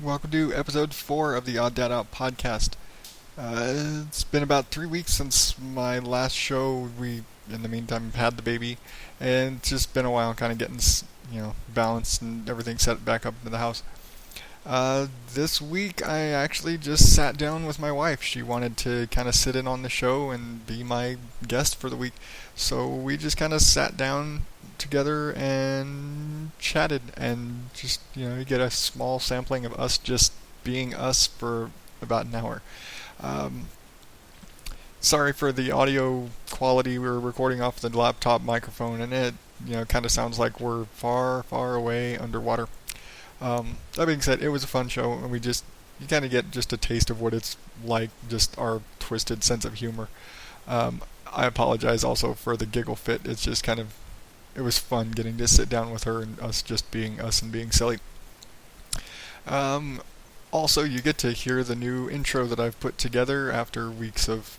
Welcome to episode 4 of the Odd Dad Out podcast. It's been about 3 weeks since my last show. We, in the meantime, had the baby, and it's just been a while kind of getting, balanced and everything set back up into the house. This week, I actually just sat down with my wife. She wanted to kind of sit in on the show and be my guest for the week. So we just kind of sat down together and chatted and just, you get a small sampling of us just being us for about an hour. Sorry for the audio quality. We were recording off the laptop microphone and it, kind of sounds like we're far, far away underwater. That being said, it was a fun show, and you kind of get just a taste of what it's like, just our twisted sense of humor. I apologize also for the giggle fit. It's just it was fun getting to sit down with her and us just being us and being silly. Also, you get to hear the new intro that I've put together after weeks of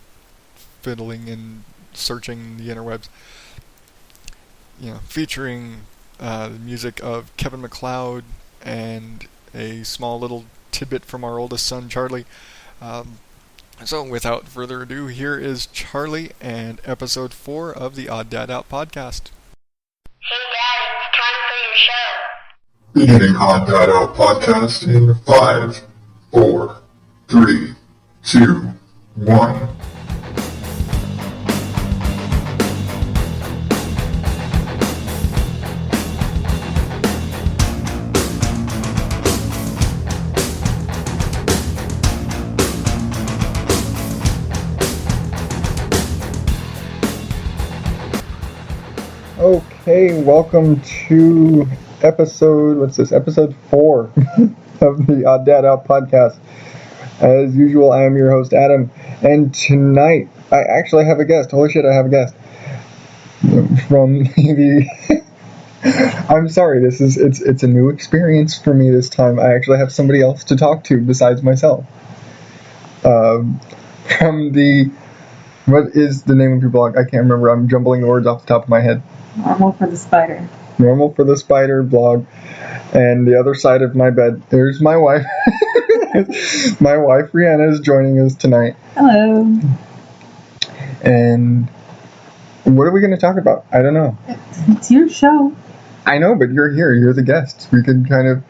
fiddling and searching the interwebs. Featuring the music of Kevin MacLeod and a small little tidbit from our oldest son, Charlie. So without further ado, here is Charlie and episode 4 of the Odd Dad Out podcast. Hey Dad, it's time for your show. Beginning Odd Dad Out podcast in 5, 4, 3, 2, 1. Okay, welcome to episode 4 of the Odd Dad Out podcast. As usual, I am your host, Adam, and tonight I actually have a guest. Holy shit, I have a guest. From the... I'm sorry, it's a new experience for me this time. I actually have somebody else to talk to besides myself. From the... What is the name of your blog? I can't remember. I'm jumbling the words off the top of my head. Normal for the Spider. Normal for the Spider blog. And the other side of my bed, there's my wife. My wife, Rihanna, is joining us tonight. Hello. And what are we going to talk about? I don't know. It's your show. I know, but you're here. You're the guest. We can kind of,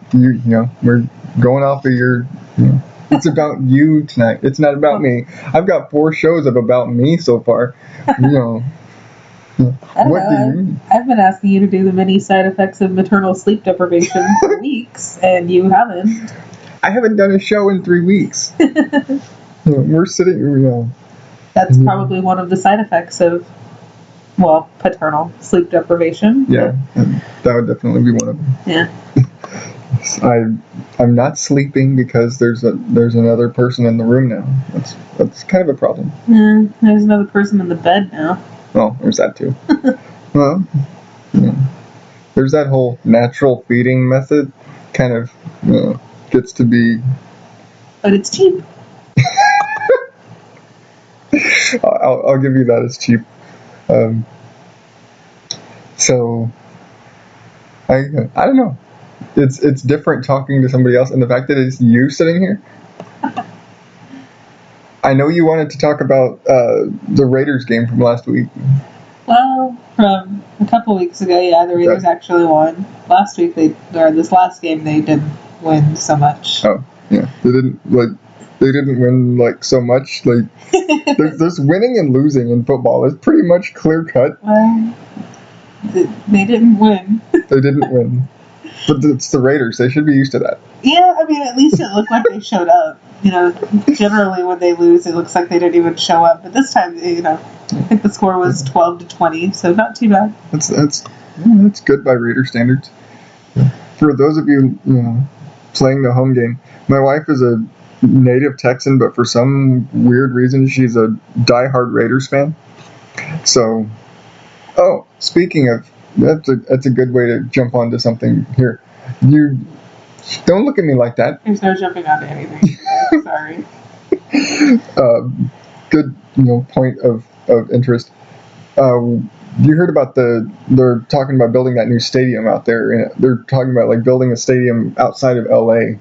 we're going off of your... It's about you tonight. It's not about me. I've got 4 shows of about me so far. I don't know. I've been asking you to do the many side effects of maternal sleep deprivation for weeks, and you haven't. I haven't done a show in 3 weeks. We're sitting, That's probably one of the side effects of, paternal sleep deprivation. Yeah, that would definitely be one of them. Yeah. I'm not sleeping because there's another person in the room now. That's kind of a problem. Yeah, there's another person in the bed now. Well, there's that too. Well, there's that whole natural feeding method. Kind of gets to be. But it's cheap. I'll give you that. It's cheap. So I don't know. It's different talking to somebody else, and the fact that it's you sitting here. I know you wanted to talk about the Raiders game from last week. Well, from a couple weeks ago, yeah, the Raiders actually won. Last week, this last game, they didn't win so much. Oh, yeah, they didn't win so much. Like there's winning and losing in football. It's pretty much clear cut. Well, they didn't win. They didn't win. But it's the Raiders. They should be used to that. Yeah, I mean, at least it looked like they showed up. Generally when they lose, it looks like they didn't even show up. But this time, I think the score was 12-20, so not too bad. That's good by Raider standards. For those of you, playing the home game, my wife is a native Texan, but for some weird reason, she's a diehard Raiders fan. So, speaking of. That's a good way to jump onto something here. You don't look at me like that. There's no jumping onto anything. Sorry. Good, point of interest. You heard about they're talking about building that new stadium out there. And they're talking about building a stadium outside of LA.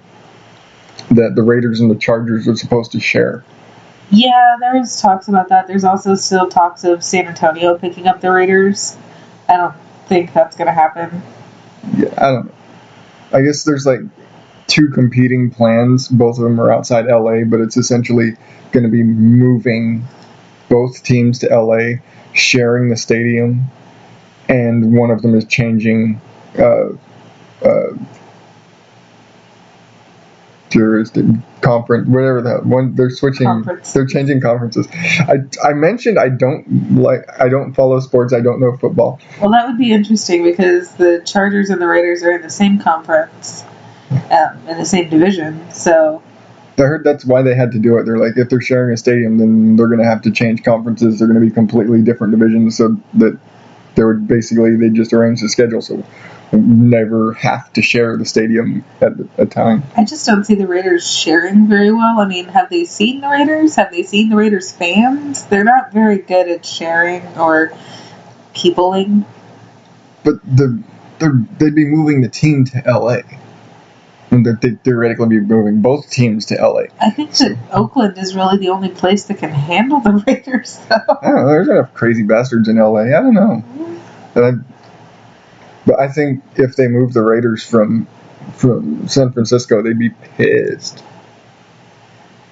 that the Raiders and the Chargers are supposed to share. Yeah, there's talks about that. There's also still talks of San Antonio picking up the Raiders. I don't think that's going to happen. Yeah, I don't know. I guess there's like two competing plans. Both of them are outside LA, but it's essentially going to be moving both teams to LA, sharing the stadium, and one of them is changing conference, whatever that one. They're switching. Conference. They're changing conferences. I mentioned I don't follow sports. I don't know football. Well, that would be interesting because the Chargers and the Raiders are in the same conference, in the same division. So I heard that's why they had to do it. They're like, if they're sharing a stadium, then they're going to have to change conferences. They're going to be completely different divisions, so that they just arrange the schedule so we never have to share the stadium at a time. I just don't see the Raiders sharing very well. I mean, have they seen the Raiders? Have they seen the Raiders fans? They're not very good at sharing or peopling. But they'd be moving the team to LA. And they'd theoretically be moving both teams to LA. I think that Oakland is really the only place that can handle the Raiders, though. I don't know. There's enough crazy bastards in LA. I don't know. But I think if they moved the Raiders from San Francisco, they'd be pissed.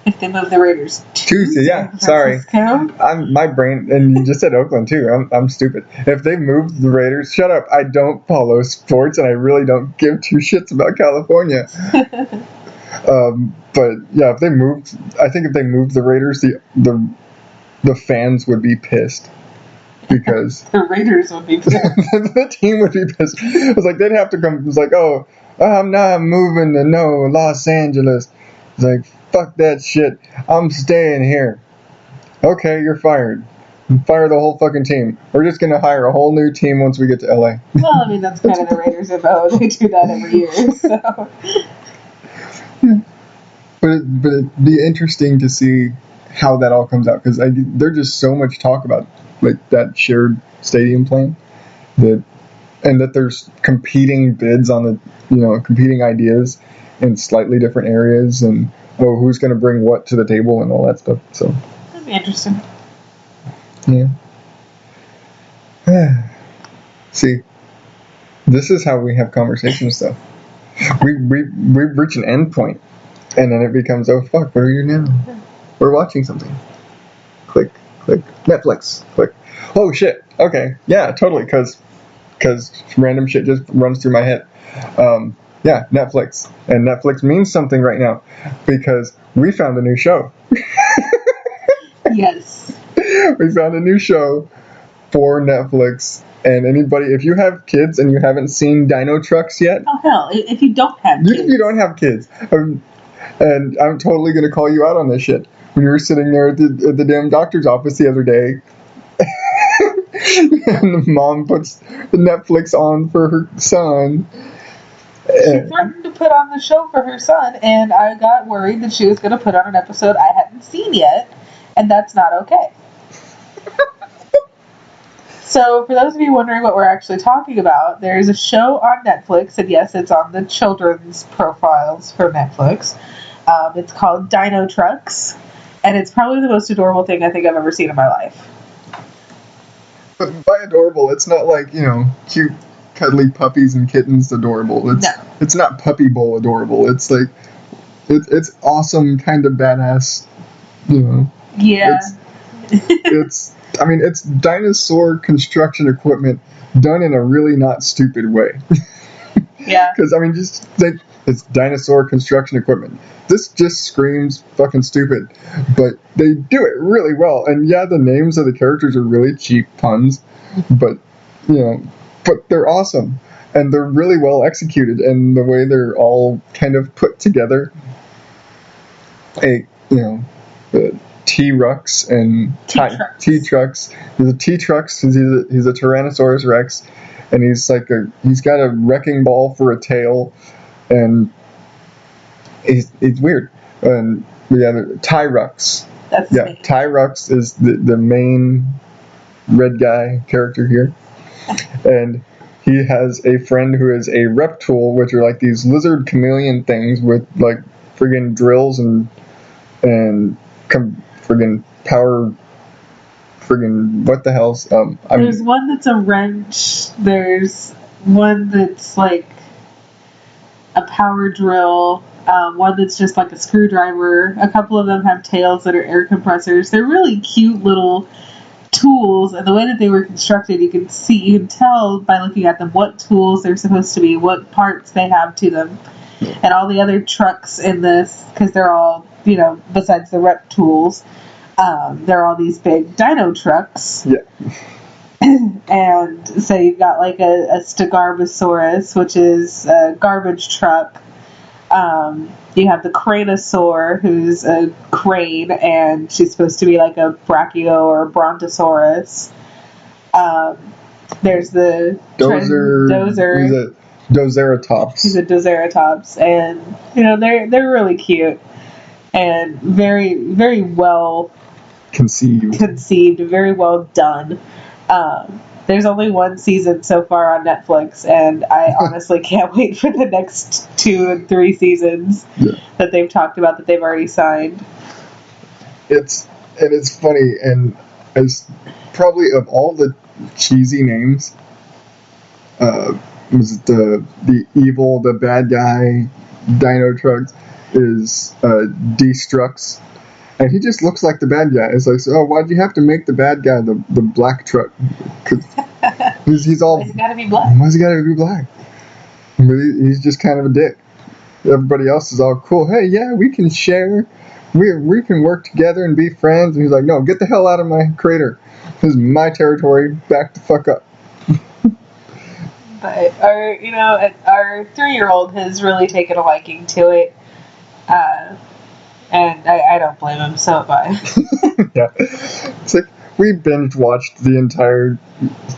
If they move the Raiders to yeah, San sorry. Francisco? My brain, and you just said Oakland too. I'm stupid. If they moved the Raiders, shut up. I don't follow sports, and I really don't give two shits about California. But yeah, if they moved the Raiders, the fans would be pissed. Because the Raiders would be pissed. The team would be pissed. It was like they'd have to come. It was like, oh, I'm not moving to Los Angeles. It's like, fuck that shit. I'm staying here. Okay, you're fired. Fire the whole fucking team. We're just gonna hire a whole new team once we get to LA. Well, I mean, that's kind of the Raiders' MO. They do that every year. So. But it'd be interesting to see how that all comes out, because there's just so much talk about like that shared stadium plan that there's competing bids on the competing ideas in slightly different areas, and who's going to bring what to the table and all that stuff. So That'd be interesting. Yeah. See, this is how we have conversations though. We reach an end point, and then it becomes, oh fuck, what are you now? We're watching something. Click. Netflix. Click. Oh shit. Okay. Yeah, totally. Because random shit just runs through my head. Yeah, Netflix. And Netflix means something right now because we found a new show. Yes. We found a new show for Netflix. And anybody, if you have kids and you haven't seen Dino Trucks yet, oh hell, if you don't have kids, you don't have kids, and I'm totally gonna call you out on this shit. When you were sitting there at the damn doctor's office the other day, and the mom puts the Netflix on for her son. She threatened to put on the show for her son, and I got worried that she was going to put on an episode I hadn't seen yet, and that's not okay. So, for those of you wondering what we're actually talking about, there's a show on Netflix, and yes, it's on the children's profiles for Netflix. It's called Dino Trucks, and it's probably the most adorable thing I think I've ever seen in my life. But by adorable, it's not like, cute, cuddly puppies and kittens adorable. It's not puppy bowl adorable. It's like, it's awesome, kind of badass, Yeah. It's dinosaur construction equipment done in a really not stupid way. Yeah. Because, just think, it's dinosaur construction equipment. This just screams fucking stupid, but they do it really well. And yeah, the names of the characters are really cheap puns, but they're awesome. And they're really well executed, and the way they're all kind of put together. The T-Rex and T-Trucks. There's a T-Trucks, he's a Tyrannosaurus Rex, and he's got a wrecking ball for a tail, and he's weird. And the T-Rex. That's me. T-Rex is the main red guy character here, and he has a friend who is a reptile, which are like these lizard chameleon things with like friggin' drills and friggin' power, friggin' what the hell's There's one that's a wrench. There's one that's like a power drill. One that's just like a screwdriver. A couple of them have tails that are air compressors. They're really cute little tools, and the way that they were constructed, you can tell by looking at them what tools they're supposed to be, what parts they have to them. And all the other trucks in this, because they're all, besides the rep tools, they're all these big dyno trucks. Yeah. And so you've got like a Stegosaurus, which is a garbage truck. You have the Cranosaur, who's a crane, and she's supposed to be like a Brachio or a Brontosaurus. There's the Dozer. Doceratops. He's a Doceratops, and they're really cute and very, very well conceived, very well done. There's only one season so far on Netflix, and I honestly can't wait for the next 2 and 3 seasons that they've talked about that they've already signed. It's funny, and as probably of all the cheesy names, was the evil, the bad guy, Dino Trucks is Destructs. And he just looks like the bad guy. It's like, so, why'd you have to make the bad guy the black truck? Cause he's all. Why's he gotta be black? Why's he gotta be black? But he's just kind of a dick. Everybody else is all cool. Hey, yeah, we can share. We can work together and be friends. And he's like, no, get the hell out of my crater. This is my territory. Back the fuck up. But our 3-year-old has really taken a liking to it. And I don't blame him, so have I. Yeah. It's like, we binge watched the entire,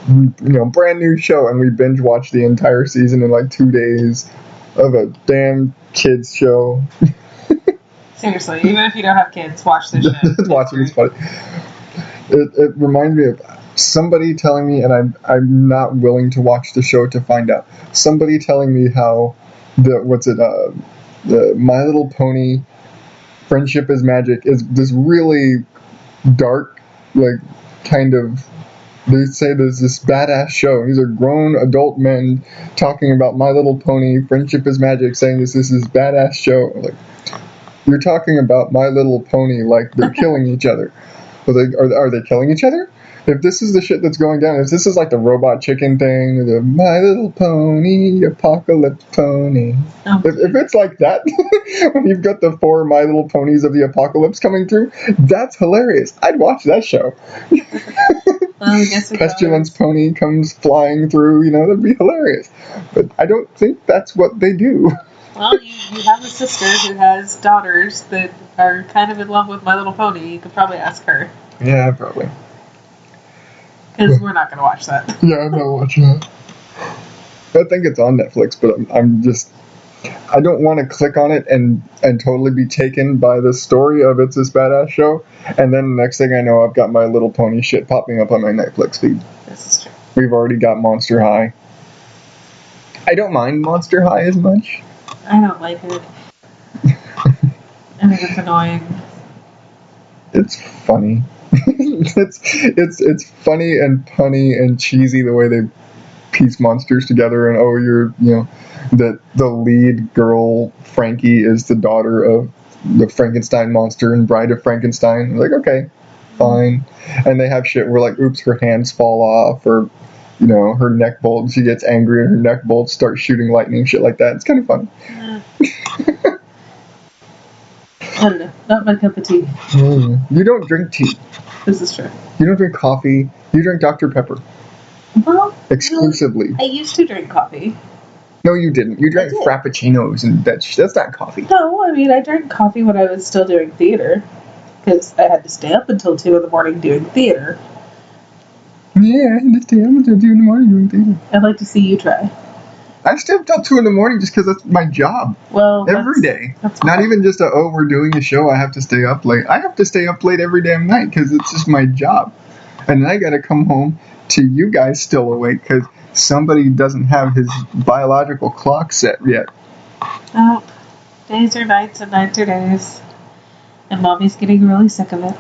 brand new show, and we binge watched the entire season in like 2 days of a damn kids show. Seriously, even if you don't have kids, watch this shit. Watch it, it's funny. It reminds me of somebody telling me, and I'm not willing to watch the show to find out. Somebody telling me how the My Little Pony Friendship is Magic is this really dark, like, kind of, they say there's this badass show. These are grown adult men talking about My Little Pony Friendship is Magic, saying this is badass show. Like, you're talking about My Little Pony like they're killing each other. Are they killing each other? If this is the shit that's going down, if this is like the robot chicken thing, the My Little Pony, Apocalypse Pony. Oh. If it's like that, when you've got the 4 My Little Ponies of the apocalypse coming through, that's hilarious. I'd watch that show. Well, I guess Pestilence Pony comes flying through, that'd be hilarious. But I don't think that's what they do. Well, you have a sister who has daughters that are kind of in love with My Little Pony. You could probably ask her. Yeah, probably. Because we're not going to watch that. Yeah, I'm not watching that. I think it's on Netflix, but I don't want to click on it and totally be taken by the story of It's This Badass Show, and then the next thing I know, I've got My Little Pony shit popping up on my Netflix feed. This is true. We've already got Monster High. I don't mind Monster High as much. I don't like it. I think it's annoying. It's funny. it's funny and punny and cheesy the way they piece monsters together, and that the lead girl Frankie is the daughter of the Frankenstein monster and Bride of Frankenstein. Like, okay, fine. And they have shit where, like, oops, her hands fall off, or her neck bolt, she gets angry and her neck bolts start shooting lightning, shit like that. It's kind of fun. I don't know, not my cup of tea. You don't drink tea. This is true. You don't drink coffee. You drink Dr. Pepper. Well, exclusively. I used to drink coffee. No, you didn't. You drank frappuccinos, and that's not coffee. No, I mean, I drank coffee when I was still doing theater, because I had to stay up until 2 in the morning doing theater. Yeah, I had to stay up until 2 in the morning doing theater. I'd like to see you try. I stay up till 2 in the morning just because that's my job. Well, every day. That's not even just we're doing a show, I have to stay up late. I have to stay up late every damn night because it's just my job. And then I got to come home to you guys still awake because somebody doesn't have his biological clock set yet. Oh, Days are nights and nights are days. And Mommy's getting really sick of it.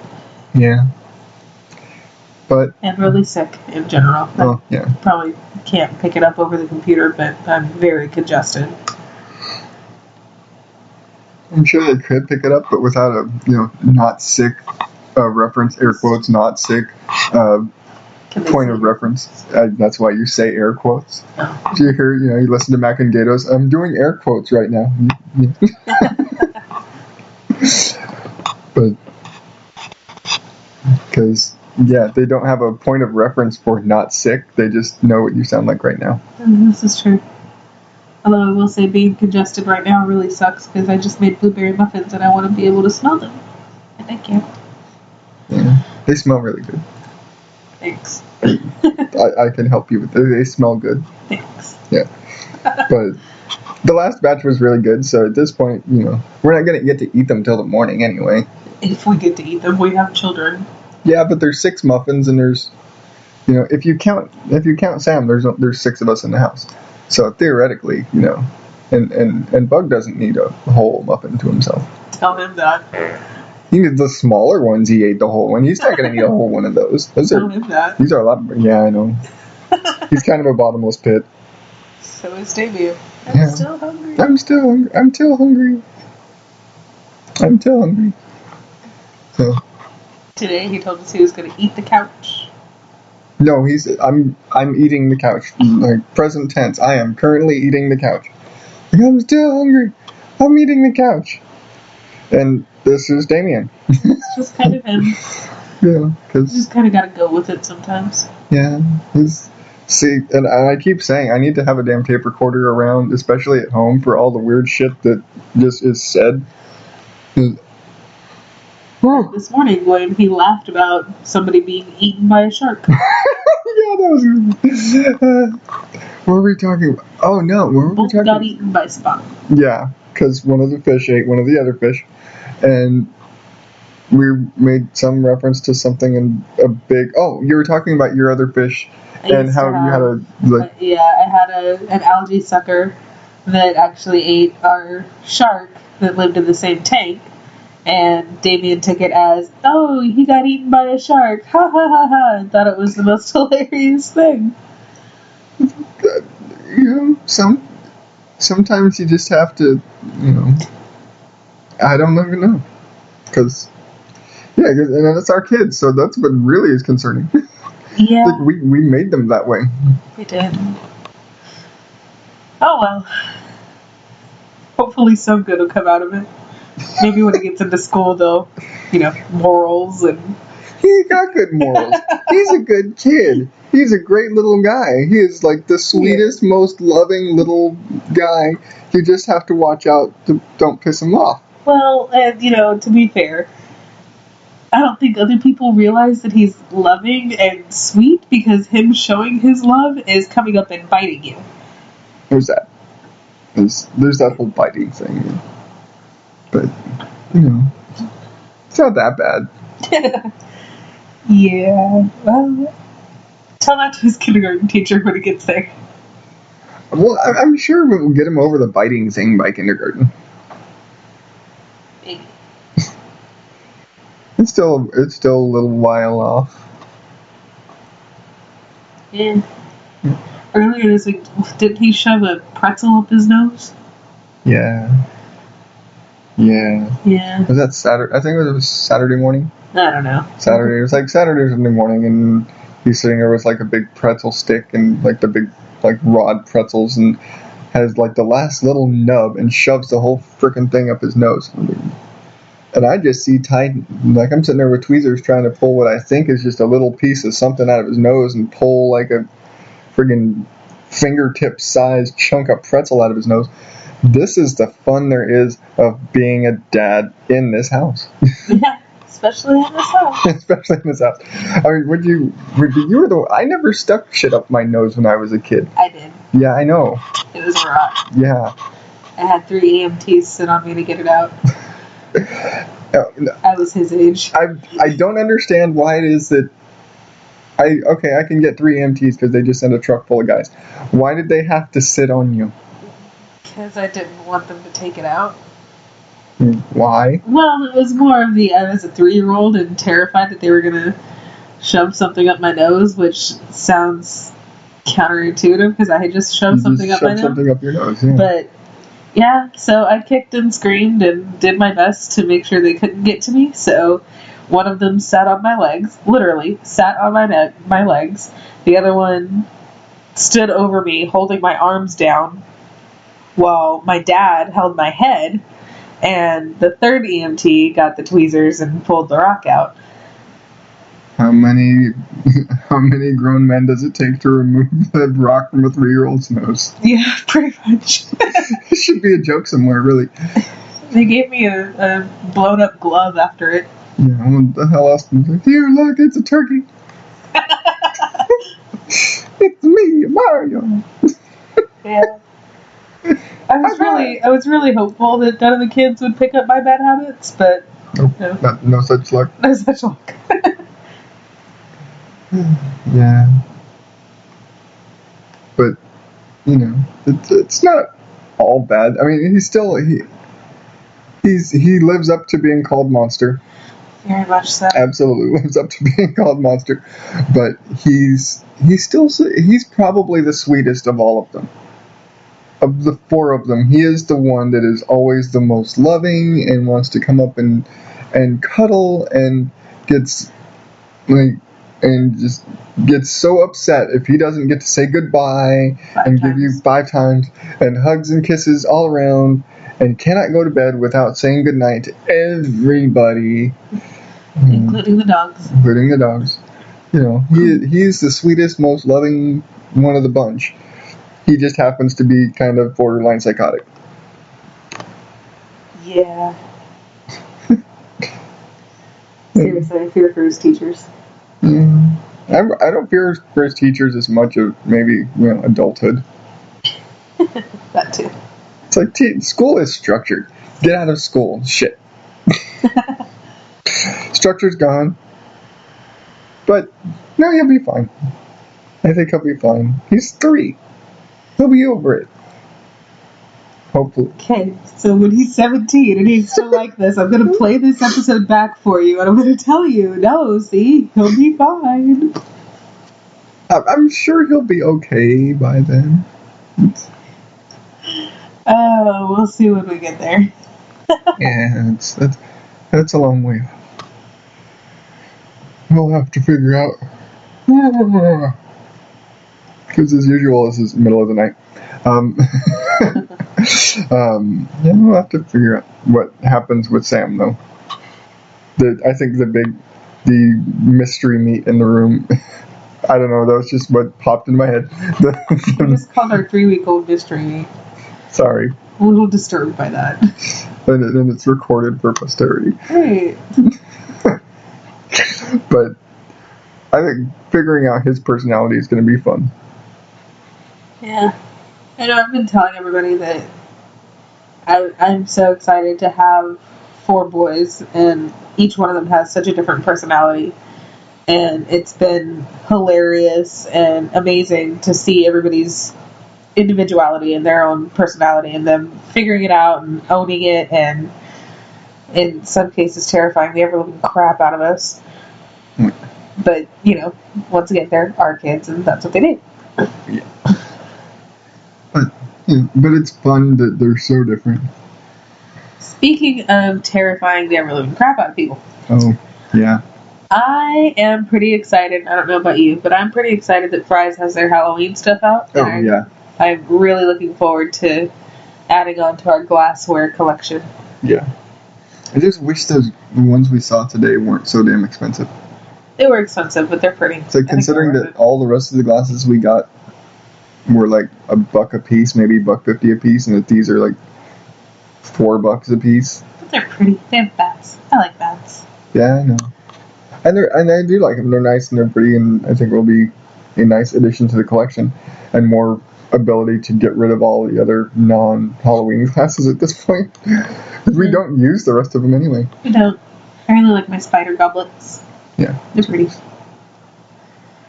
Yeah. But... And really sick in general. Oh, yeah. Probably can't pick it up over the computer, but I'm very congested. I'm sure they could pick it up, but without a, not sick reference, air quotes, not sick point of reference. That's why you say air quotes. Oh. You hear, you listen to Mac and Gatos. I'm doing air quotes right now. But, because, they don't have a point of reference for not sick. They just know what you sound like right now. This is true. Although I will say being congested right now really sucks because I just made blueberry muffins and I want to be able to smell them. And I can't. Yeah, they smell really good. Thanks. I can help you with it. They smell good. Thanks. Yeah. But the last batch was really good, so at this point, we're not going to get to eat them till the morning anyway. If we get to eat them, we have children. Yeah, but there's 6 muffins and there's, if you count Sam, there's 6 of us in the house. So theoretically, and Bug doesn't need a whole muffin to himself. Tell him that. He needs the smaller ones. He ate the whole one. He's not going to need a whole one of those. Tell him that. These are a lot. Yeah, I know. He's kind of a bottomless pit. So is Damien. I'm still hungry. I'm still hungry. So today he told us he was going to eat the couch. No, I'm eating the couch. Like present tense. I am currently eating the couch. I'm still hungry. I'm eating the couch. And this is Damien. It's just kind of him. Yeah, because you just kind of got to go with it sometimes. Yeah. See, and I keep saying I need to have a damn tape recorder around, especially at home, for all the weird shit that just is said. This morning when he laughed about somebody being eaten by a shark. Yeah, that was... what were we talking about? Oh, no. What were we Both talking got eaten by Spot. Yeah, because one of the fish ate one of the other fish. And we made some reference to something in a big... Oh, you were talking about your other fish and how you had a... Like, yeah, I had an algae sucker that actually ate our shark that lived in the same tank. And Damien took it as, oh, he got eaten by a shark. Ha ha ha ha. And thought it was the most hilarious thing. Sometimes you just have to, I don't even know. Because, and it's our kids, so that's what really is concerning. Yeah. Like we made them that way. We did. Oh well. Hopefully some good will come out of it. Maybe when he gets into school, though, morals and... He got good morals. He's a good kid. He's a great little guy. He is like the sweetest, most loving little guy. You just have to watch out to don't piss him off. Well, and, to be fair, I don't think other people realize that he's loving and sweet because him showing his love is coming up and biting you. There's that. There's that whole biting thing. But, it's not that bad. Yeah. Well, tell that to his kindergarten teacher when he gets there. Well, I'm sure we'll get him over the biting thing by kindergarten. Maybe. It's still a little while off. Yeah. Earlier this week, didn't he shove a pretzel up his nose? Yeah. Was that Saturday? I think it was Saturday morning. I don't know. Saturday. It was like Saturday or Sunday morning, and he's sitting there with like a big pretzel stick and like the big rod pretzels, and has like the last little nub and shoves the whole freaking thing up his nose. And I just see like I'm sitting there with tweezers trying to pull what I think is just a little piece of something out of his nose and pull like a friggin' fingertip-sized chunk of pretzel out of his nose. This is the fun there is of being a dad in this house. Yeah, especially in this house. Especially in this house. I mean, you were I never stuck shit up my nose when I was a kid. I did. Yeah, I know. It was rough. Yeah. I had 3 EMTs sit on me to get it out. I was his age. I don't understand why it is that I can get 3 EMTs because they just sent a truck full of guys. Why did they have to sit on you? Because I didn't want them to take it out. Why? Well, it was more of the I was a 3-year-old and terrified that they were gonna shove something up my nose, which sounds counterintuitive because I had just shoved something up my nose. Something up your nose, yeah. But yeah, so I kicked and screamed and did my best to make sure they couldn't get to me. So one of them sat on my legs, literally sat on my legs. The other one stood over me, holding my arms down, while my dad held my head. And the third EMT got the tweezers and pulled the rock out. How many grown men does it take to remove the rock from a 3-year-old's nose? Yeah, pretty much. It should be a joke somewhere, really. They gave me a blown up glove after it. Yeah, what the hell else? Like, here, look, it's a turkey. It's me, Mario. Yeah. I was really hopeful that none of the kids would pick up my bad habits, but No such luck. no such luck. Yeah. But, it's not all bad. I mean, he lives up to being called Monster. Very much so. Absolutely lives up to being called Monster. But he's probably the sweetest of all of them. Of the 4 of them, he is the one that is always the most loving and wants to come up and cuddle and gets so upset if he doesn't get to say goodbye 5 and times. give you 5 times and hugs and kisses all around and cannot go to bed without saying goodnight to everybody, Including the dogs. including the dogs. He is the sweetest, most loving one of the bunch. He just happens to be kind of borderline psychotic. Yeah. Seriously, I fear for his teachers. Yeah. I don't fear for his teachers as much of maybe adulthood. That too. It's like school is structured. Get out of school. Shit. Structure's gone. But no, he'll be fine. I think he'll be fine. He's 3. He'll be over it. Hopefully. Okay, so when he's 17 and he's still like this, I'm going to play this episode back for you and I'm going to tell you, no, see, he'll be fine. I'm sure he'll be okay by then. Oh, we'll see when we get there. Yeah, that's a long way off. We'll have to figure out. Because as usual, this is middle of the night. Yeah, we'll have to figure out what happens with Sam, though. I think the mystery meat in the room. I don't know. That was just what popped in my head. We just called our 3-week-old mystery meat. Sorry. A little disturbed by that. And it's recorded for posterity. Right. But I think figuring out his personality is going to be fun. Yeah. I know I've been telling everybody that I'm so excited to have 4 boys, and each one of them has such a different personality. And it's been hilarious and amazing to see everybody's individuality and their own personality and them figuring it out and owning it, and in some cases terrifying the ever-living crap out of us. But, once again, they're our kids and that's what they do. Yeah. But it's fun that they're so different. Speaking of terrifying the ever-living crap out of people. Oh, yeah. I am pretty excited. I don't know about you, but I'm pretty excited that Fry's has their Halloween stuff out. Oh, yeah. I'm really looking forward to adding on to our glassware collection. Yeah. I just wish the ones we saw today weren't so damn expensive. They were expensive, but they're pretty. It's like considering that all the rest of the glasses we got were like $1 a piece, maybe $1.50 a piece, and that these are like $4 a piece. But they're pretty. They have bats. I like bats. Yeah, I know. And I do like them. They're nice and they're pretty, and I think will be a nice addition to the collection, and more ability to get rid of all the other non-Halloween glasses at this point. Because we don't use the rest of them anyway. We don't. I really like my spider goblets. Yeah. They're pretty.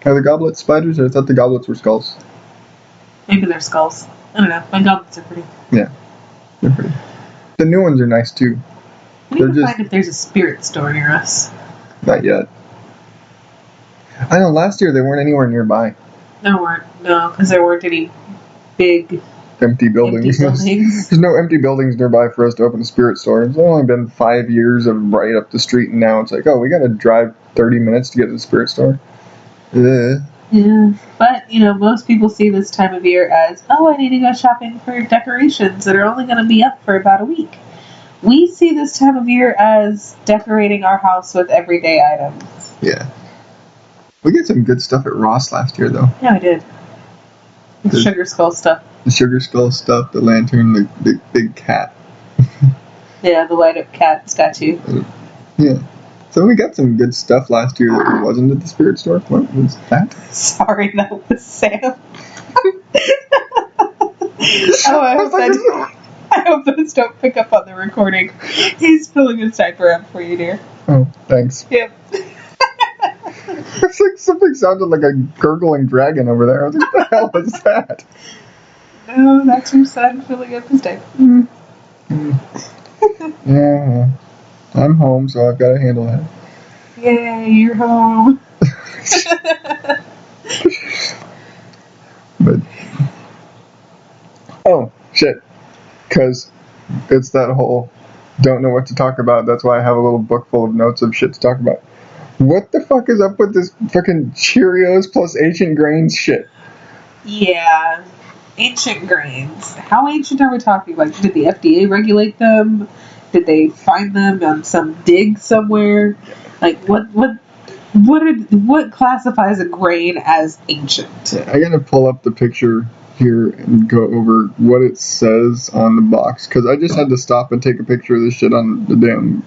Are the goblets spiders? Or I thought the goblets were skulls. Maybe they're skulls. I don't know. My goblets are pretty. Yeah. They're pretty. The new ones are nice too. We need They're to just find if there's a spirit store near us. not yet. I know last year they weren't anywhere nearby. No, because there weren't any big Empty buildings. buildings. There's no empty buildings nearby for us to open a spirit store. It's only been 5 years of right up the street, and now it's like, oh, we gotta drive 30 minutes to get to the spirit store. Ugh. Yeah, but most people see this time of year as, oh, I need to go shopping for decorations that are only going to be up for about a week. We see this time of year as decorating our house with everyday items. Yeah. We got some good stuff at Ross last year, though. Yeah, we did. The sugar skull stuff. The sugar skull stuff, the lantern, the big cat. Yeah, the light up cat statue. Yeah. So we got some good stuff last year that wasn't at the spirit store. What was that? Sorry, that was Sam. I hope those don't pick up on the recording. He's filling his diaper up for you, dear. Oh, thanks. Yep. It's like something sounded like a gurgling dragon over there. I was like, what the hell was that? No, that's your son filling up his diaper. Yeah. I'm home, so I've got to handle that. Yay, you're home. But oh shit, because it's that whole don't know what to talk about. That's why I have a little book full of notes of shit to talk about. What the fuck is up with this fucking Cheerios plus ancient grains shit? Yeah, ancient grains. How ancient are we talking? Like, did the FDA regulate them? Did they find them on some dig somewhere? Like, what classifies a grain as ancient? I gotta pull up the picture here and go over what it says on the box, because I just had to stop and take a picture of this shit on the damn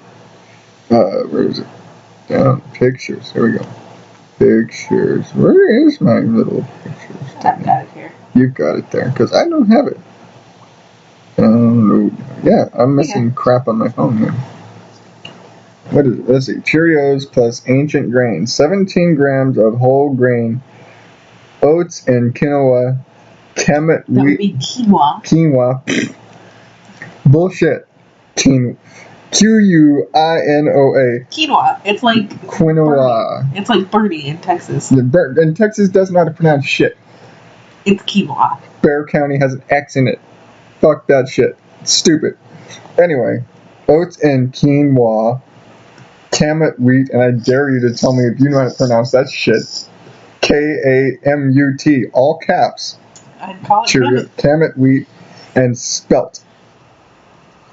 where is it? Down pictures. There we go. Pictures. Where is my little pictures? I've got it here. You've got it there, because I don't have it. No. Yeah, I'm missing crap on my phone here. What is it? Let's see. Cheerios plus ancient grains. 17 grams of whole grain oats and quinoa. Kemet That would wheat. be quinoa. Quinoa. Bullshit. Quinoa. Quinoa. Quinoa. It's like Quinoa. Bernie. It's like Bernie in Texas. And Texas doesn't know how to pronounce shit. It's quinoa. Bear County has an X in it. Fuck that shit. It's stupid. Anyway, oats and quinoa. Kemet wheat, and I dare you to tell me if you know how to pronounce that shit. Kamut, all caps. I'd call it Cheerios, Kemet wheat, and spelt.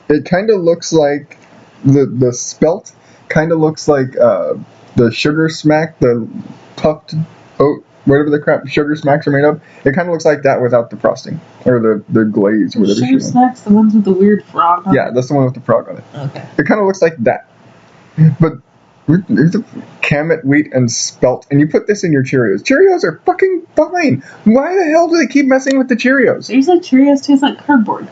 It kind of looks like the spelt kind of looks like the sugar smack, the puffed oat, whatever the crap sugar smacks are made of. It kind of looks like that without the frosting or the glaze or whatever. Sugar smacks, the ones with the weird frog on Yeah, it? that's the one with the frog on it. Okay. It kind of looks like that. But there's a Kemet wheat and spelt, and you put this in your Cheerios. Cheerios are fucking fine. Why the hell do they keep messing with the Cheerios? They said Cheerios taste like cardboard.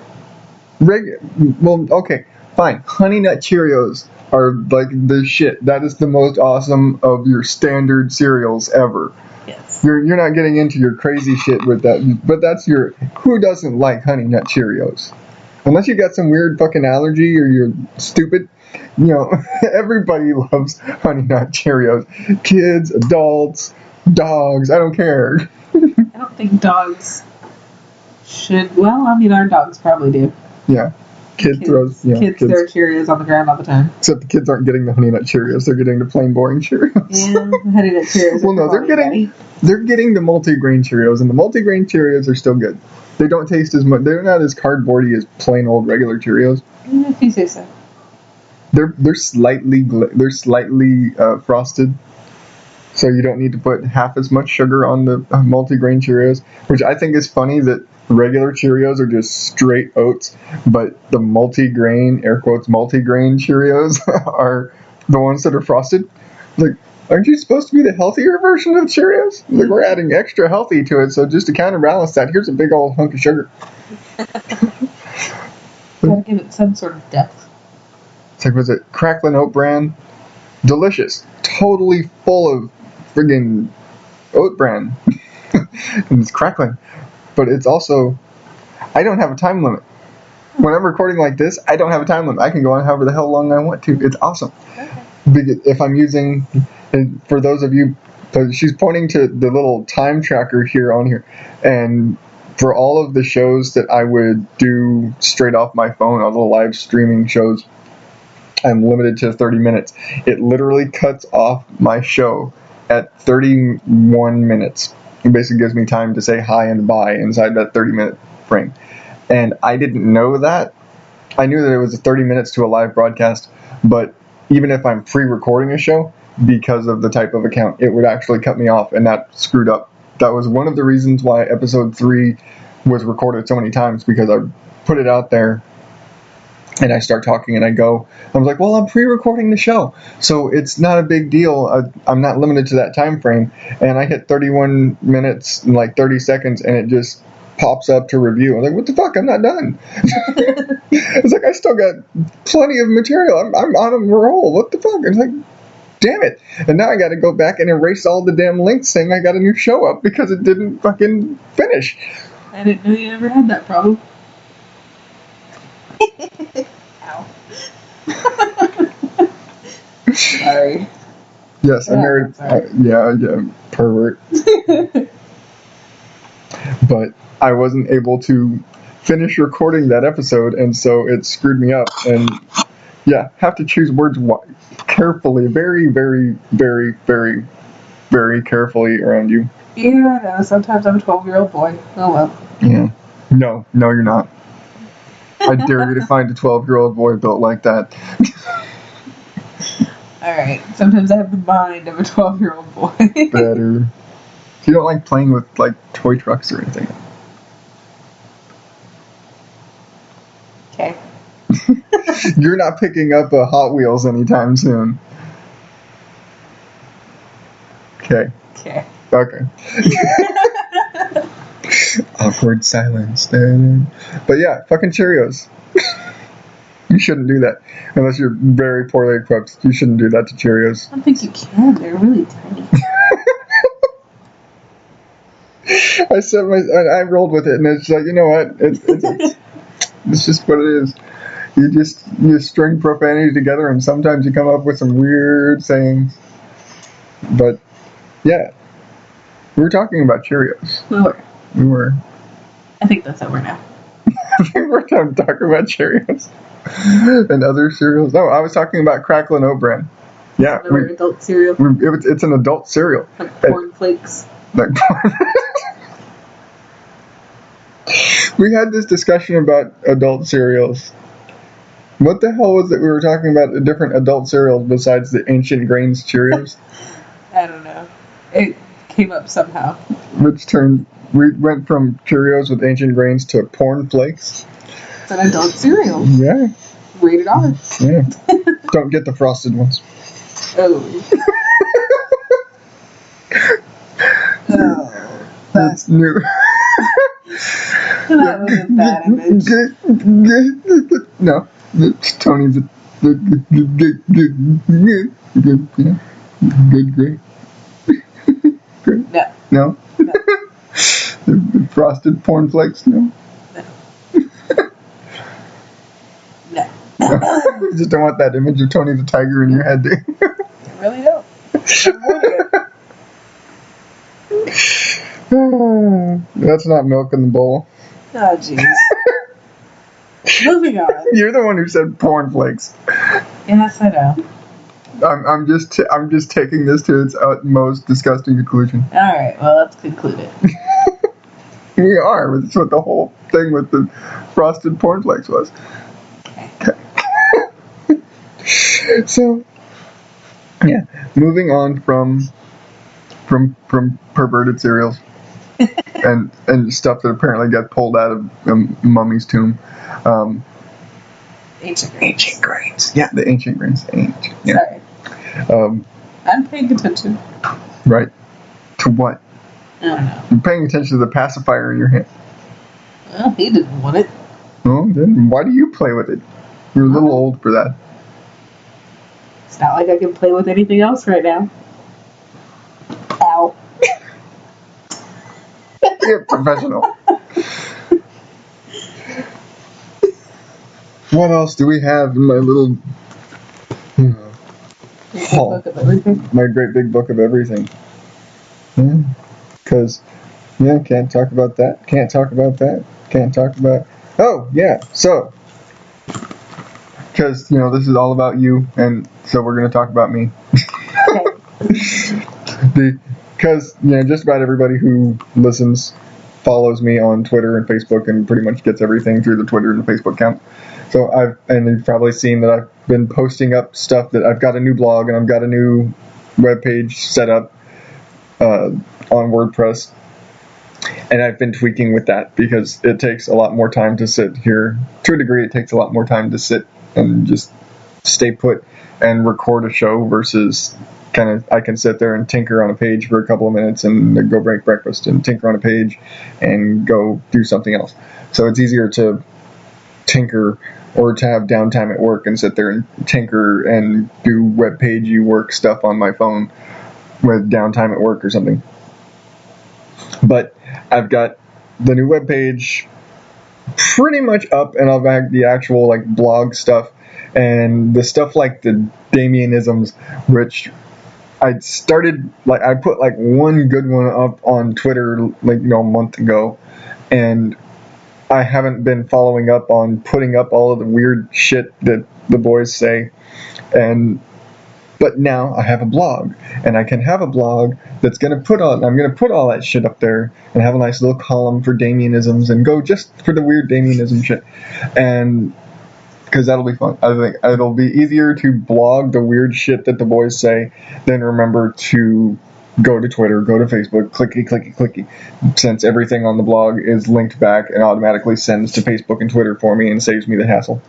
Well, okay, fine. Honey Nut Cheerios are like the shit. That is the most awesome of your standard cereals ever. Yes. You're not getting into your crazy shit with that, but that's your. Who doesn't like Honey Nut Cheerios? Unless you got some weird fucking allergy or you're stupid. Everybody loves Honey Nut Cheerios. Kids, adults, dogs, I don't care. I don't think dogs should. Well, I mean, our dogs probably do. Yeah. Kids throw Cheerios on the ground all the time. Except the kids aren't getting the Honey Nut Cheerios, they're getting the plain boring Cheerios. Yeah, the Honey Nut Cheerios. Well, no, they're getting the multi-grain Cheerios, and the multi-grain Cheerios are still good. They don't taste as much. They're not as cardboardy as plain old regular Cheerios. If you say so. They're slightly frosted, so you don't need to put half as much sugar on the multi-grain Cheerios, which I think is funny that regular Cheerios are just straight oats, but the multi-grain, air quotes, multi-grain Cheerios are the ones that are frosted. Like, aren't you supposed to be the healthier version of Cheerios? Like, we're adding extra healthy to it, so just to counterbalance that, here's a big old hunk of sugar. Gotta give it some sort of depth. It's like, was it Cracklin' Oat Bran? Delicious. Totally full of friggin' oat bran. And it's crackling. But it's also, I don't have a time limit. When I'm recording like this, I don't have a time limit. I can go on however the hell long I want to. It's awesome. Okay. If I'm using, and for those of you, she's pointing to the little time tracker here on here, and for all of the shows that I would do straight off my phone, all the live streaming shows, I'm limited to 30 minutes. It literally cuts off my show at 31 minutes. It basically gives me time to say hi and bye inside that 30-minute frame. And I didn't know that. I knew that it was 30 minutes to a live broadcast, but even if I'm pre-recording a show, because of the type of account, it would actually cut me off, and that screwed up. That was one of the reasons why episode 3 was recorded so many times, because I put it out there, and I start talking, and I was like, well, I'm pre-recording the show, so it's not a big deal. I'm not limited to that time frame, and I hit 31 minutes and like 30 seconds, and it just pops up to review. I'm like, what the fuck? I'm not done. It's like, I still got plenty of material. I'm on a roll. What the fuck? It's like, damn it. And now I got to go back and erase all the damn links saying I got a new show up because it didn't fucking finish. I didn't know you ever had that problem. Ow. Sorry. Yes, I married. Yeah, pervert. But I wasn't able to finish recording that episode, and so it screwed me up. And yeah, have to choose words carefully, very, very, very, very, very carefully around you. Yeah, I know. Sometimes I'm a 12-year-old boy. Oh well. Yeah. No, you're not. I dare you to find a 12-year-old boy built like that. Alright, sometimes I have the mind of a 12-year-old boy. Better. You don't like playing with, like, toy trucks or anything. Okay. You're not picking up a Hot Wheels anytime soon. Okay. Okay. Okay. Awkward silence. But yeah, fucking Cheerios. You shouldn't do that. Unless you're very poorly equipped. You shouldn't do that to Cheerios. I don't think you can. They're really tiny. I rolled with it, and it's like, you know what? It's just what it is. You string profanity together, and sometimes you come up with some weird sayings. But yeah, we were talking about Cheerios. We were. We were. I think that's over now. I think we're done talking about Cheerios and other cereals. No, I was talking about Cracklin' Oat Bran. Yeah, Another adult cereal. It's an adult cereal. Like corn flakes. Like we had this discussion about adult cereals. What the hell was it we were talking about? The different adult cereals besides the Ancient Grains Cheerios? I don't know. It came up somehow. We went from Cheerios with Ancient Grains to Porn Flakes. It's an adult cereal. Yeah. Rated R. Yeah. Don't get the frosted ones. Oh. Oh. That's new. That was a bad image. No. Tony's a good, great. No. No? The frosted porn flakes? No? No. You just don't want that image of Tony the Tiger in your head, do you? I really don't. That's not milk in the bowl. Oh, jeez. Moving on. You're the one who said porn flakes. Yes, I know. I'm just taking this to its utmost disgusting conclusion. Alright, well, let's conclude it. We are. That's what the whole thing with the frosted porn flakes was. Okay. So, yeah, moving on from perverted cereals and stuff that apparently got pulled out of Mummy's tomb. Ancient Grains. Yeah, the Ancient Grains. Yeah. Sorry. I'm paying attention. Right. To what? I don't know. You're paying attention to the pacifier in your hand. Well, he didn't want it. Well, then why do you play with it? You're a little old for that. It's not like I can play with anything else right now. Ow. You're a professional. What else do we have in my little Book of everything. my great big book of everything? Because, can't talk about that. Can't talk about that. Can't talk about... Oh, yeah, so... Because, this is all about you, and so we're going to talk about me. Because, just about everybody who listens follows me on Twitter and Facebook and pretty much gets everything through the Twitter and the Facebook account. So you've probably seen that I've been posting up stuff that I've got a new blog and I've got a new webpage set up on WordPress. And I've been tweaking with that because it takes a lot more time to sit here. To a degree, it takes a lot more time to sit and just stay put and record a show versus I can sit there and tinker on a page for a couple of minutes and go break breakfast and tinker on a page and go do something else. So it's easier to tinker or to have downtime at work and sit there and tinker and do web pagey work stuff on my phone with downtime at work or something. But I've got the new web page pretty much up, and I've got the actual blog stuff and the stuff like the Damienisms, which I started I put one good one up on Twitter a month ago, and I haven't been following up on putting up all of the weird shit that the boys say, but now I have a blog, and I can have a blog that's I'm going to put all that shit up there and have a nice little column for Damienisms and go just for the weird Damienism shit. And because that'll be fun. I think it'll be easier to blog the weird shit that the boys say than remember to go to Twitter, go to Facebook, clicky, since everything on the blog is linked back and automatically sends to Facebook and Twitter for me and saves me the hassle.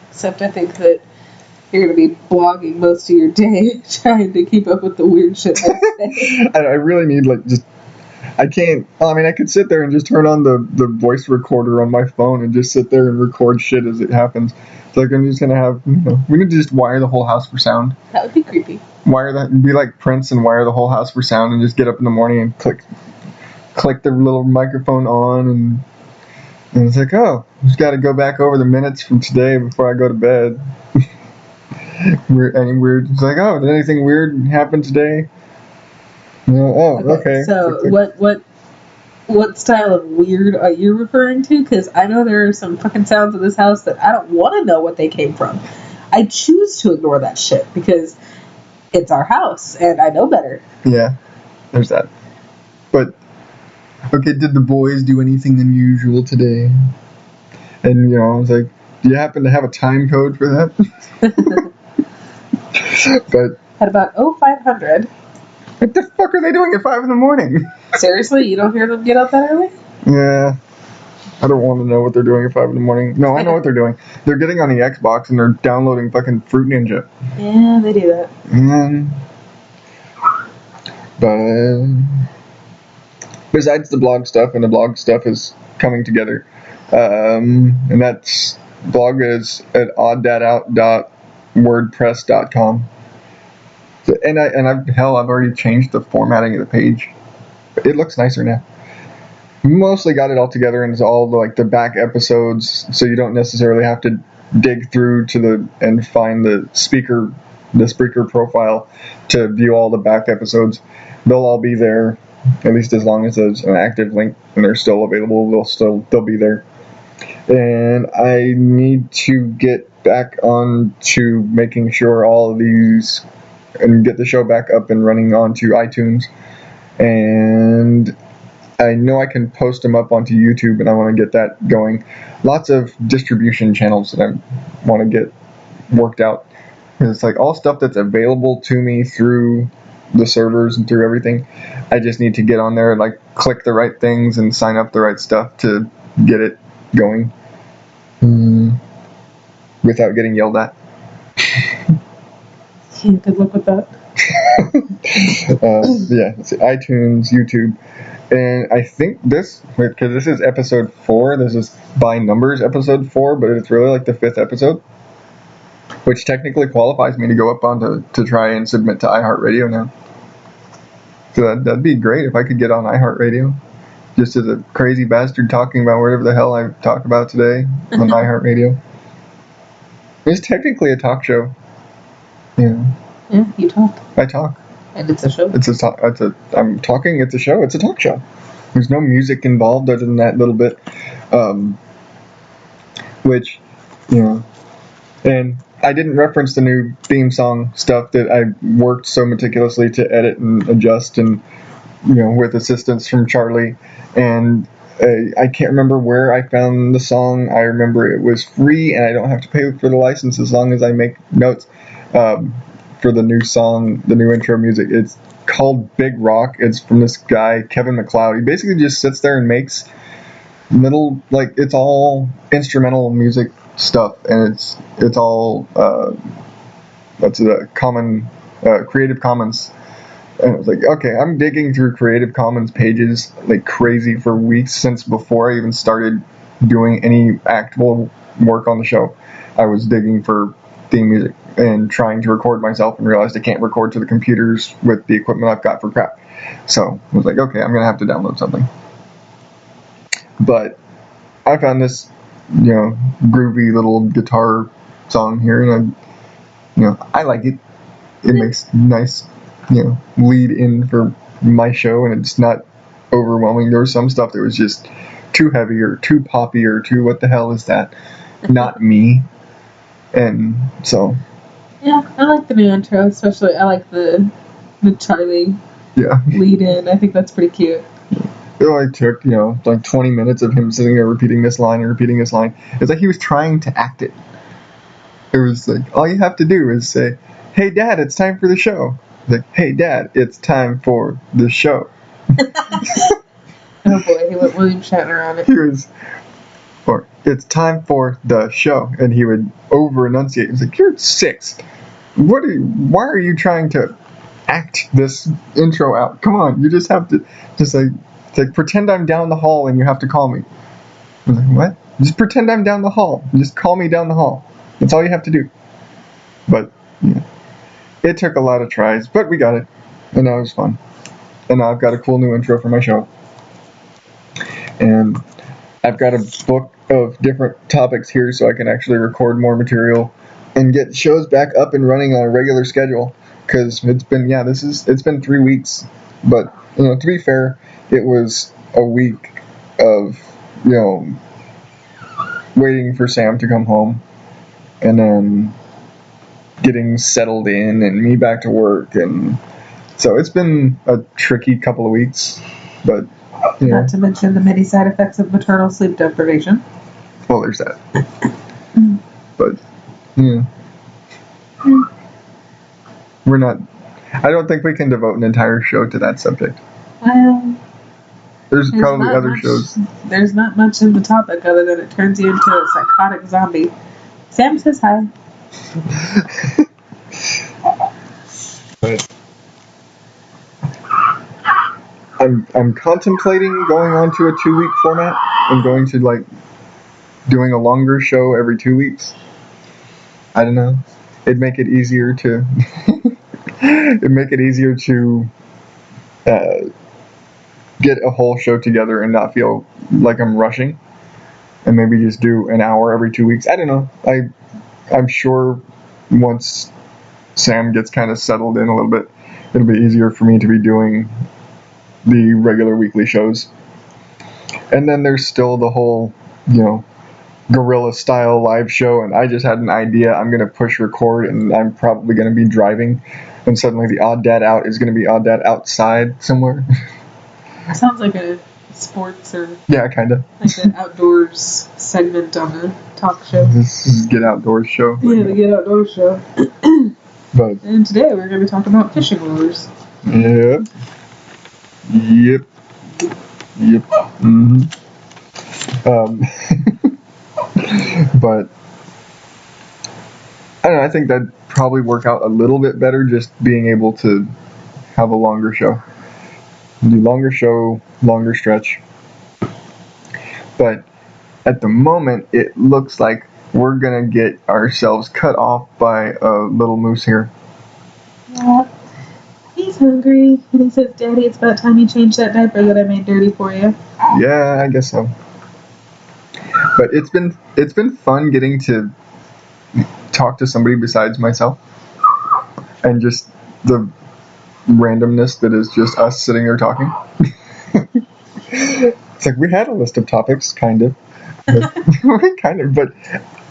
Except I think that you're going to be blogging most of your day trying to keep up with the weird shit they say. I really need I can't. I could sit there and just turn on the voice recorder on my phone and just sit there and record shit as it happens. So I'm just gonna have. We need to just wire the whole house for sound. That would be creepy. Wire that. Be like Prince and wire the whole house for sound, and just get up in the morning and click the little microphone on, and it's oh, just got to go back over the minutes from today before I go to bed. Any weird? It's oh, did anything weird happen today? Okay. So what style of weird are you referring to? Because I know there are some fucking sounds in this house that I don't want to know what they came from. I choose to ignore that shit because it's our house and I know better. Yeah, there's that. But, okay, did the boys do anything unusual today? And, I was do you happen to have a time code for that? But at about 0500. What the fuck are they doing at 5 in the morning? Seriously, you don't hear them get up that early? Yeah. I don't want to know what they're doing at 5 in the morning. No, I know what they're doing. They're getting on the Xbox and they're downloading fucking Fruit Ninja. Yeah, they do that. But besides the blog stuff, and the blog stuff is coming together, and that's blog is at odddadout.wordpress.com. So, I've already changed the formatting of the page. It looks nicer now. Mostly got it all together and it's all the back episodes, so you don't necessarily have to dig through and find the Spreaker profile to view all the back episodes. They'll all be there, at least as long as there's an active link and they're still available. They'll be there. And I need to get back on to making sure all of these and get the show back up and running onto iTunes. And I know I can post them up onto YouTube, and I want to get that going. Lots of distribution channels that I want to get worked out. It's all stuff that's available to me through the servers and through everything. I just need to get on there and click the right things and sign up the right stuff to get it going without getting yelled at. Good luck with that. Yeah, let's see, iTunes, YouTube, and I think because this is episode 4, this is by numbers episode 4, but it's really the 5th episode, which technically qualifies me to go up on to try and submit to iHeartRadio now. So that'd be great if I could get on iHeartRadio, just as a crazy bastard talking about whatever the hell I talked about today on iHeartRadio. It's technically a talk show. Yeah. Yeah, you talk. I talk. And it's a show. I'm talking, it's a show, it's a talk show. There's no music involved other than that little bit. Which, and I didn't reference the new theme song stuff that I worked so meticulously to edit and adjust, and with assistance from Charlie. And I can't remember where I found the song. I remember it was free and I don't have to pay for the license as long as I make notes for the new song, the new intro music. It's called Big Rock. It's from this guy, Kevin MacLeod. He basically just sits there and makes little, it's all instrumental music stuff, and it's all common Creative Commons. And I was like, okay, I'm digging through Creative Commons pages like crazy for weeks since before I even started doing any actual work on the show. I was digging for theme music and trying to record myself, and realized I can't record to the computers with the equipment I've got for crap. So I was like, okay, I'm going to have to download something. But I found this, groovy little guitar song here, and I like it. It makes nice, lead in for my show, and it's not overwhelming. There was some stuff that was just too heavy or too poppy or too what the hell is that? Not me. And so. Yeah, I like the new intro, especially I like the Charlie lead in. I think that's pretty cute. It only took, 20 minutes of him sitting there repeating this line and repeating this line. It's like he was trying to act it. It was like, all you have to do is say, hey, Dad, it's time for the show. Like, hey, Dad, it's time for the show. Oh, boy, he went William Shatner on it. He was, or, it's time for the show. And he would over-enunciate. He was like, you're 6. Why are you trying to act this intro out? Come on, you just have to, pretend I'm down the hall and you have to call me. I was like, what? Just pretend I'm down the hall. Just call me down the hall. That's all you have to do. But, it took a lot of tries, but we got it. And now it's fun. And now I've got a cool new intro for my show. And I've got a book of different topics here so I can actually record more material and get shows back up and running on a regular schedule. Because it's been 3 weeks. But, to be fair, it was a week of, waiting for Sam to come home. And then getting settled in and me back to work. And so it's been a tricky couple of weeks. But, Not to mention the many side effects of maternal sleep deprivation. Well, there's that. But, we're not... I don't think we can devote an entire show to that subject. Well... There's probably other shows. There's not much in the topic other than it turns you into a psychotic zombie. Sam says hi. But I'm contemplating going on to a 2-week format and going to doing a longer show every 2 weeks. I don't know. It'd make it easier to get a whole show together and not feel like I'm rushing, and maybe just do an hour every 2 weeks. I don't know. I'm sure once Sam gets kind of settled in a little bit, it'll be easier for me to be doing the regular weekly shows. And then there's still the whole, guerrilla style live show, and I just had an idea. I'm going to push record, and I'm probably going to be driving, and suddenly the Odd Dad Out is going to be Odd Dad outside somewhere. It sounds like a sports or... Yeah, kind of. Like an outdoors segment on a talk show. This is Get Outdoors show. Yeah, the Get Outdoors show. But, and today we're going to be talking about fishing lures. Yep. Mm-hmm. But I don't know, I think that'd probably work out a little bit better, just being able to have a longer show. Do longer show, longer stretch. But at the moment, it looks like we're going to get ourselves cut off by a little moose here. Yeah. He's hungry, and he says, Daddy, it's about time you change that diaper that I made dirty for you. Yeah, I guess so. But it's been fun getting to talk to somebody besides myself, and just the randomness that is just us sitting there talking. It's like we had a list of topics, kind of. But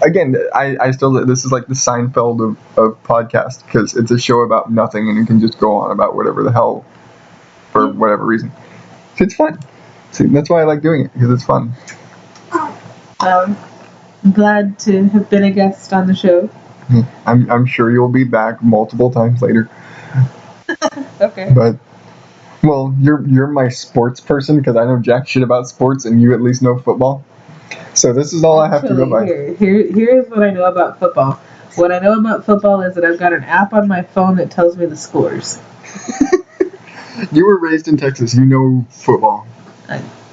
again, I still, this is like the Seinfeld of podcast, because it's a show about nothing and you can just go on about whatever the hell for whatever reason. It's fun. See, that's why I like doing it, because it's fun. I'm glad to have been a guest on the show. I'm sure you'll be back multiple times later. Okay. But well, you're my sports person, because I know jack shit about sports and you at least know football. So this is all Actually, I have to go by. Here's what I know about football. What I know about football is that I've got an app on my phone that tells me the scores. You were raised in Texas. You know football.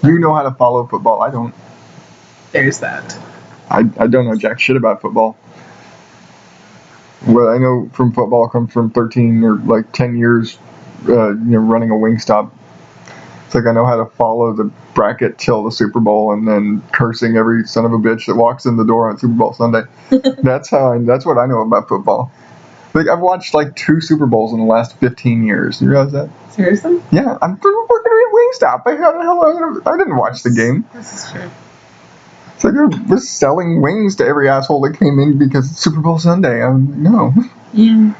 You know how to follow football. I don't. There's that. I don't know jack shit about football. What I know from football comes from 13 or like 10 years, running a Wingstop. It's like I know how to follow the bracket till the Super Bowl, and then cursing every son of a bitch that walks in the door on Super Bowl Sunday. That's what I know about football. Like, I've watched like 2 Super Bowls in the last 15 years. You realize that? Seriously? Yeah, I'm working at Wingstop. I didn't watch the game. This is true. It's like we're selling wings to every asshole that came in because it's Super Bowl Sunday. No. Yeah.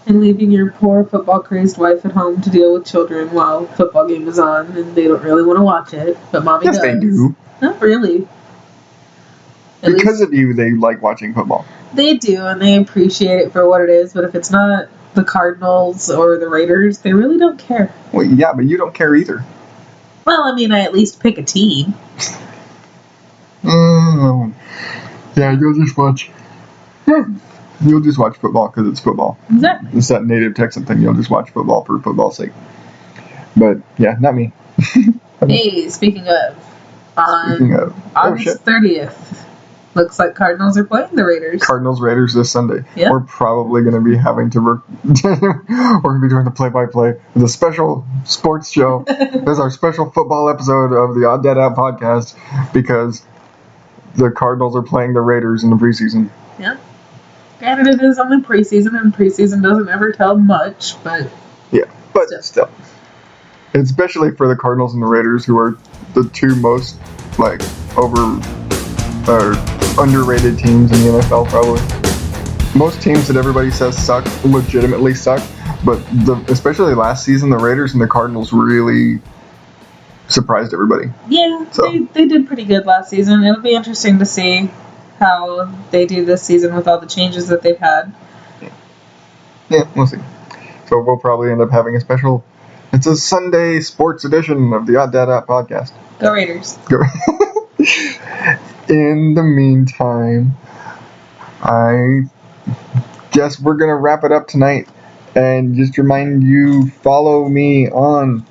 And leaving your poor football-crazed wife at home to deal with children while football game is on, and they don't really want to watch it, but mommy does. Yes, they do. Not really. Because of you, they like watching football. They do, and they appreciate it for what it is, but if it's not the Cardinals or the Raiders, they really don't care. Well, yeah, but you don't care either. Well, I mean, I at least pick a team. Yeah, you'll just watch. You'll just watch football because it's football. Exactly. It's that native Texan thing. You'll just watch football for football's sake. But yeah, not me. Hey, speaking of August 30th, looks like Cardinals are playing the Raiders. Cardinals Raiders this Sunday. Yep. We're probably going to be having to we're going to be doing the play-by-play. It's a special sports show. This is our special football episode of the Odd Dad Out podcast, because the Cardinals are playing the Raiders in the preseason. Yep. Granted, it is only preseason, and preseason doesn't ever tell much, but... Yeah, but still. Especially for the Cardinals and the Raiders, who are the 2 most, underrated teams in the NFL, probably. Most teams that everybody says suck legitimately suck, but especially last season, the Raiders and the Cardinals really surprised everybody. Yeah, so. They did pretty good last season. It'll be interesting to see how they do this season with all the changes that they've had. Yeah, we'll see. So we'll probably end up having it's a Sunday sports edition of the Odd Dad Out podcast. Go Raiders. In the meantime, I guess we're going to wrap it up tonight, and just remind you, follow me on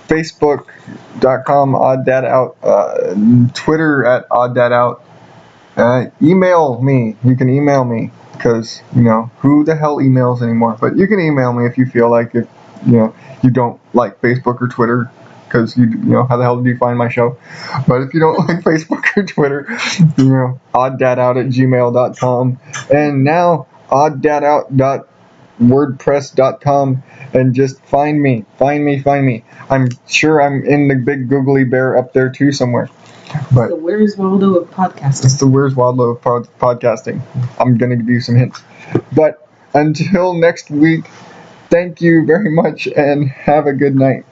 Facebook.com OddDadOut, Twitter at OddDadOut. Email me. You can email me, because, who the hell emails anymore? But you can email me if you feel like you don't like Facebook or Twitter, because how the hell did you find my show? But if you don't like Facebook or Twitter, odddadout@gmail.com, and now odddadout.wordpress.com, and just find me. I'm sure I'm in the big googly bear up there too somewhere. But the Where's Waldo of podcasting. It's the Where's Waldo of podcasting. I'm going to give you some hints. But until next week, thank you very much, and have a good night.